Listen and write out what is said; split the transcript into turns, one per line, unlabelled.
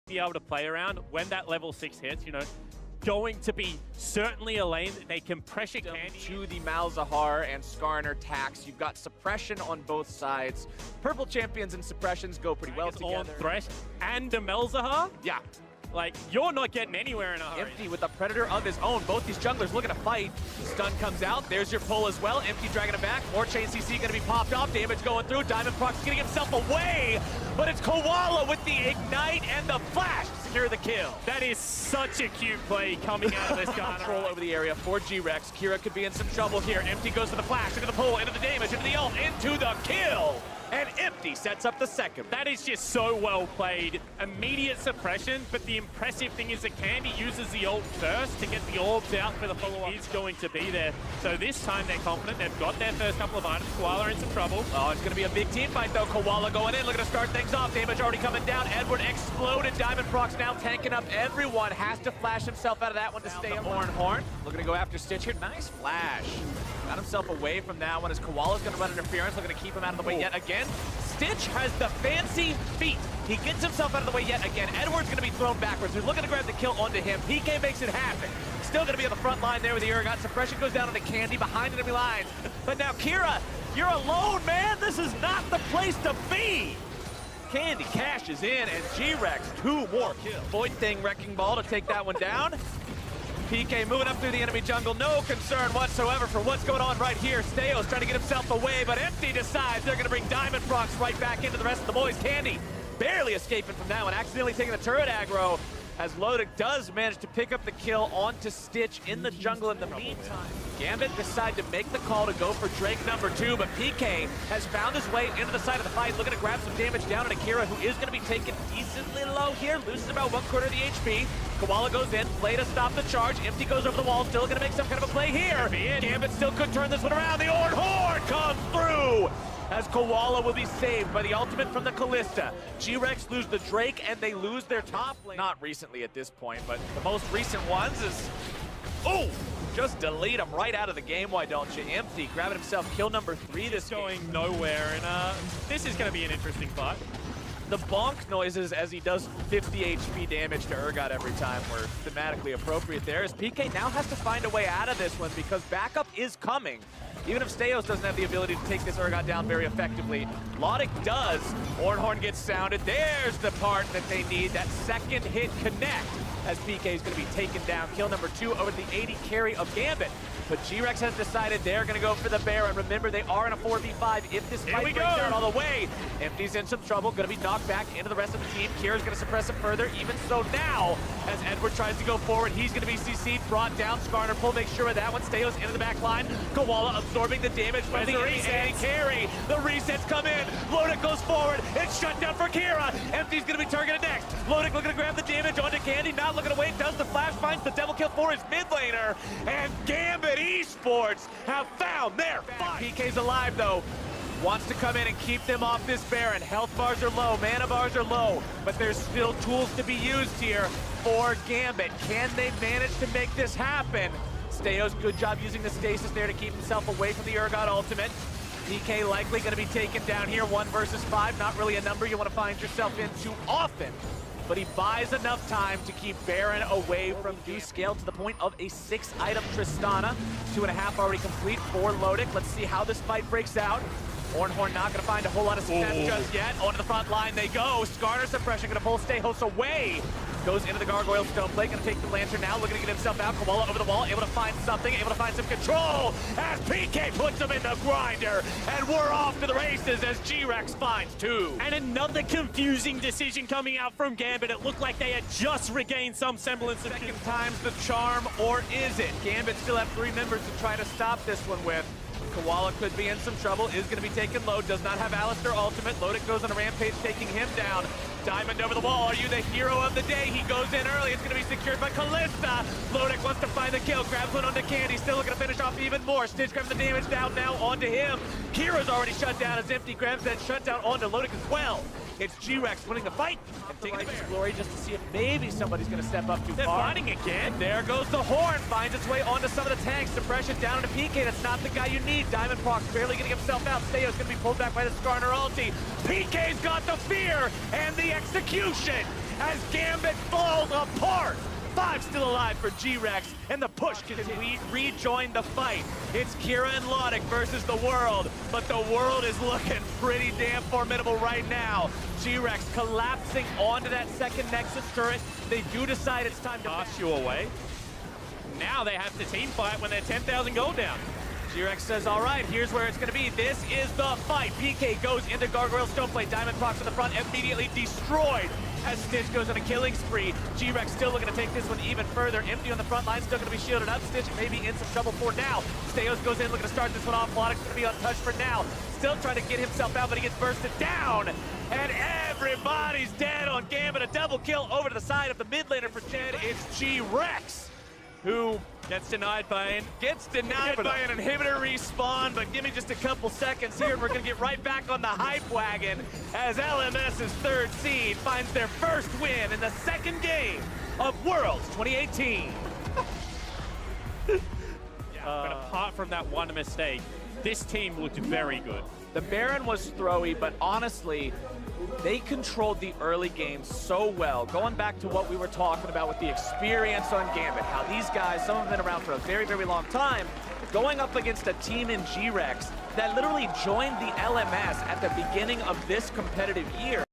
be able to play around when that level 6 hits, you know, going to be certainly a lane that they can pressure Candy
to the Malzahar and Skarner tax. You've got suppression on both sides. Purple champions and suppressions go pretty well together.
On Thresh and the Malzahar?
Yeah.
Like, you're not getting anywhere in a hurry.
Empty with a Predator of his own. Both these junglers looking to fight. Stun comes out. There's your pull as well. Empty dragging him back. More chain CC going to be popped off. Damage going through. Diamond Prox getting himself away. But it's Koala with the ignite and the flash to secure the kill.
That is such a cute play coming out of this guy.
Control over the area for GRX. Kira could be in some trouble here. Empty goes to the flash, into the pull, into the damage, into the ult, into the kill. And Empty sets up the second.
That is just so well played. Immediate suppression, but the impressive thing is that Candy uses the ult first to get the orbs out for the follow-up. He's going to be there. So this time they're confident. They've got their first couple of items. Koala in some trouble.
Oh, it's going to be a big team fight though. Koala going in, looking to start things off. Damage already coming down. Edward exploded. Diamond Prox now tanking up everyone. Has to flash himself out of that one to stay alive. Horn. Looking to go after Stitch here. Nice flash. Got himself away from that one as Koala's going to run interference. Looking to keep him out of the way yet again. Stitch has the fancy feet. He gets himself out of the way yet again. Edward's going to be thrown backwards. He's looking to grab the kill onto him. PK makes it happen. Still going to be on the front line there with the Urgot. Suppression goes down onto Candy behind enemy lines. But now Kira, you're alone, man. This is not the place to be. Candy cashes in and GRX 2 more kills. Void Thing Wrecking Ball to take that one down. PK moving up through the enemy jungle, no concern whatsoever for what's going on right here. Steos trying to get himself away, but Empty decides they're going to bring Diamond Prox right back into the rest of the boys. Candy barely escaping from that one, accidentally taking the turret aggro, as Lodic does manage to pick up the kill onto Stitch in the jungle in the meantime. Gambit decided to make the call to go for Drake number 2, but PK has found his way into the side of the fight, looking to grab some damage down on Akira, who is going to be taken decently low here, loses about 1/4 of the HP. Koala goes in, play to stop the charge. Empty goes over the wall, still going to make some kind of a play here. Gambit still could turn this one around. The Horn comes through, as Koala will be saved by the ultimate from the Kalista. GRX lose the Drake and they lose their top lane. Not recently at this point, but the most recent ones is... Oh! Just delete him right out of the game, why don't you? Empty grabbing himself kill number 3 this
going nowhere, and this is going to be an interesting fight.
The bonk noises as he does 50 HP damage to Urgot every time were thematically appropriate there, as PK now has to find a way out of this one because backup is coming. Even if Steos doesn't have the ability to take this Urgot down very effectively, Lodic does. Horn gets sounded. There's the part that they need, that second hit connect, as PK is going to be taken down. Kill number 2 over the 80 carry of Gambit. But GRX has decided they're going to go for the Baron. Remember, they are in a 4v5 if this fight breaks down all the way. Empty's in some trouble, going to be knocked back into the rest of the team. Kira's going to suppress him further. Even so now, as Edward tries to go forward, he's going to be CC'd, brought down. Skarner pull, make sure of that one. Steos into the back line. Koala absorbing the damage from the AD carry. The resets come in. Lodic goes forward. It's shut down for Kira. Empty's going to be targeted next. Lodic looking to grab the damage onto Candy, not looking to wait. Does the flash, finds the double kill for his mid laner. And Gambit Esports have found their fight. PK's alive though. Wants to come in and keep them off this Baron. Health bars are low, mana bars are low, but there's still tools to be used here for Gambit. Can they manage to make this happen? Steos, good job using the stasis there to keep himself away from the Urgot ultimate. PK likely going to be taken down here, 1 versus 5. Not really a number you want to find yourself in too often. But he buys enough time to keep Baron away from do scale to the point of a 6-item Tristana. 2.5 already complete for Lodic. Let's see how this fight breaks out. Horn not going to find a whole lot of success just yet. Onto the front line they go. Skarner suppression going to pull Stejos away. Goes into the Gargoyle Stone Plate, going to take the Lantern now, looking to get himself out. Koala over the wall, able to find something, able to find some control as PK puts him in the grinder. And we're off to the races as GRX finds 2.
And another confusing decision coming out from Gambit. It looked like they had just regained some semblance of...
Second time's the charm, or is it? Gambit still have 3 members to try to stop this one with. Koala could be in some trouble, is going to be taken low, does not have Alistar ultimate. Lodic goes on a rampage, taking him down. Diamond over the wall, are you the hero of the day? He goes in early, it's going to be secured by Kalista. Lodic wants to find the kill, grabs one onto Candy, still looking to finish off even more. Stitch grabs the damage down now onto him. Kira's already shut down as Empty grabs that shutdown onto Lodic as well. It's GRX winning the fight and taking his glory just to see if maybe somebody's going to step up too far.
They're fighting again.
There goes the Horn, finds its way onto some of the tanks. Suppression down to PK, that's not the guy you need. Diamond Prox barely getting himself out. Steos going to be pulled back by the Skarner ulti. PK's got the fear and the execution. as Gambit falls apart. 5 still alive for GRX, and the push can rejoin the fight. It's Kira and Logic versus the world, but the world is looking pretty damn formidable right now. GRX collapsing onto that second Nexus turret. They do decide it's time to
pass you away. Now they have to team fight when they're 10,000 gold down.
GRX says, all right, here's where it's going to be. This is the fight. PK goes into Gargoyle Stoneplate. Diamond procs in the front, immediately destroyed as Stitch goes on a killing spree. GRX still looking to take this one even further. Empty on the front line, still going to be shielded up. Stitch maybe in some trouble for now. Steos goes in, looking to start this one off. Lodic's going to be untouched for now. Still trying to get himself out, but he gets bursted down. And everybody's dead on Gambit. A double kill over to the side of the mid laner for Jed. It's GRX, who
gets denied by an
inhibitor respawn, but give me just a couple seconds here and we're gonna get right back on the hype wagon as LMS's third seed finds their first win in the second game of Worlds 2018.
But apart from that one mistake, this team looked very good.
The Baron was throwy, but honestly, they controlled the early game so well. Going back to what we were talking about with the experience on Gambit, how these guys, some have been around for a very, very long time, going up against a team in GRX that literally joined the LMS at the beginning of this competitive year.